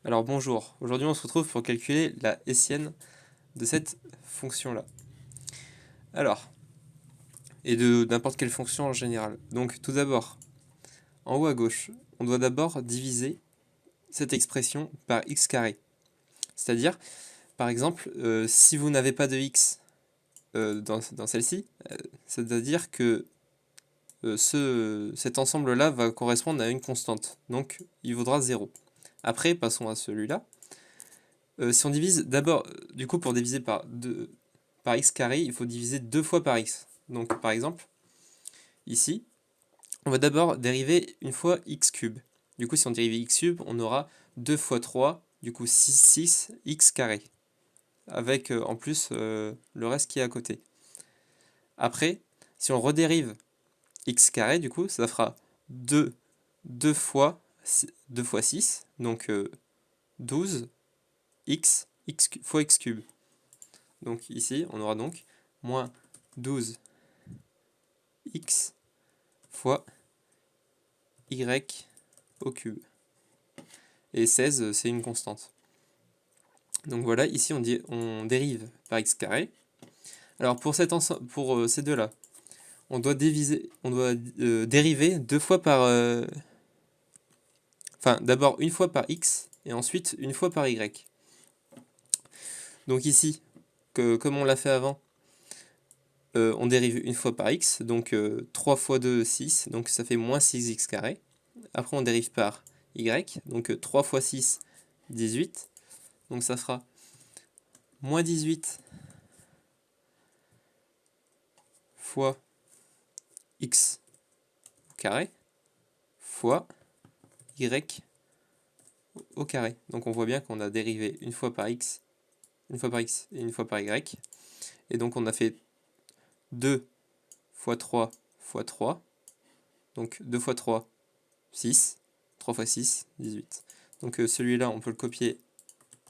Alors bonjour, aujourd'hui on se retrouve pour calculer la hessienne de cette fonction-là. Alors, et de n'importe quelle fonction en général. Donc tout d'abord, en haut à gauche, on doit d'abord diviser cette expression par x carré. C'est-à-dire, par exemple, si vous n'avez pas de x dans celle-ci, c'est-à-dire que cet ensemble-là va correspondre à une constante. Donc il vaudra 0. Après, passons à celui-là. Si on divise d'abord, du coup pour diviser par x carré, il faut diviser 2 fois par x. Donc par exemple, ici, on va d'abord dériver une fois x cube. Du coup si on dérive x cube, on aura 2 fois 3, du coup 6 x carré. Avec en plus le reste qui est à côté. Après, si on redérive x carré, du coup, ça fera 2 fois 6, donc 12 x fois x cube. Donc ici, on aura donc moins 12x fois y au cube. Et 16, c'est une constante. Donc voilà, ici on dérive par x carré. Alors pour ces deux-là, on doit dériver 2 fois par... Enfin, d'abord une fois par x, et ensuite une fois par y. Donc ici, comme on l'a fait avant, on dérive une fois par x, donc 3 fois 2, 6, donc ça fait moins 6x carré. Après on dérive par y, donc 3 fois 6, 18, donc ça fera moins 18 fois x au carré fois y au carré. Donc on voit bien qu'on a dérivé une fois par x et une fois par y. Et donc on a fait 2 fois 3 fois 3. Donc 2 fois 3, 6. 3 fois 6, 18. Donc celui-là, on peut le copier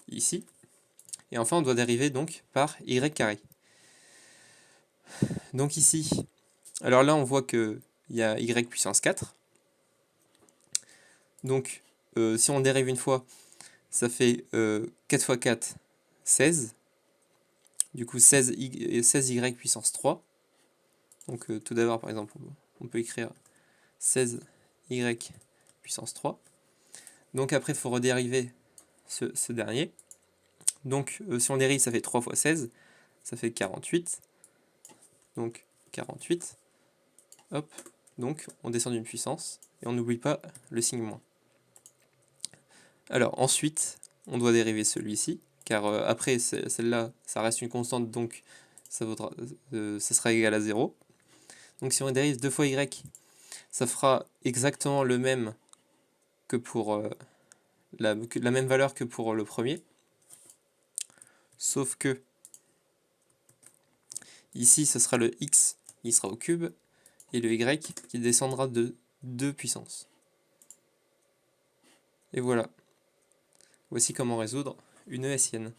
ici. Et enfin, on doit dériver donc par y carré. Donc ici, alors là, on voit qu'il y a y puissance 4. Donc, si on dérive une fois, ça fait 4 fois 4, 16. Du coup, 16y puissance 3. Donc, tout d'abord, par exemple, on peut écrire 16y puissance 3. Donc, après, il faut redériver ce dernier. Donc, si on dérive, ça fait 3 fois 16. Ça fait 48. Donc, 48. Hop. Donc, on descend d'une puissance. Et on n'oublie pas le signe moins. Alors, ensuite, on doit dériver celui-ci. Car après, celle-là, ça reste une constante. Donc, ça sera égal à 0. Donc, si on dérive 2 fois y, ça fera exactement le même que pour la même valeur que pour le premier. Sauf que ici, ce sera le x qui sera au cube et le y qui descendra de 2 puissances. Et voilà. Voici comment résoudre une hessienne.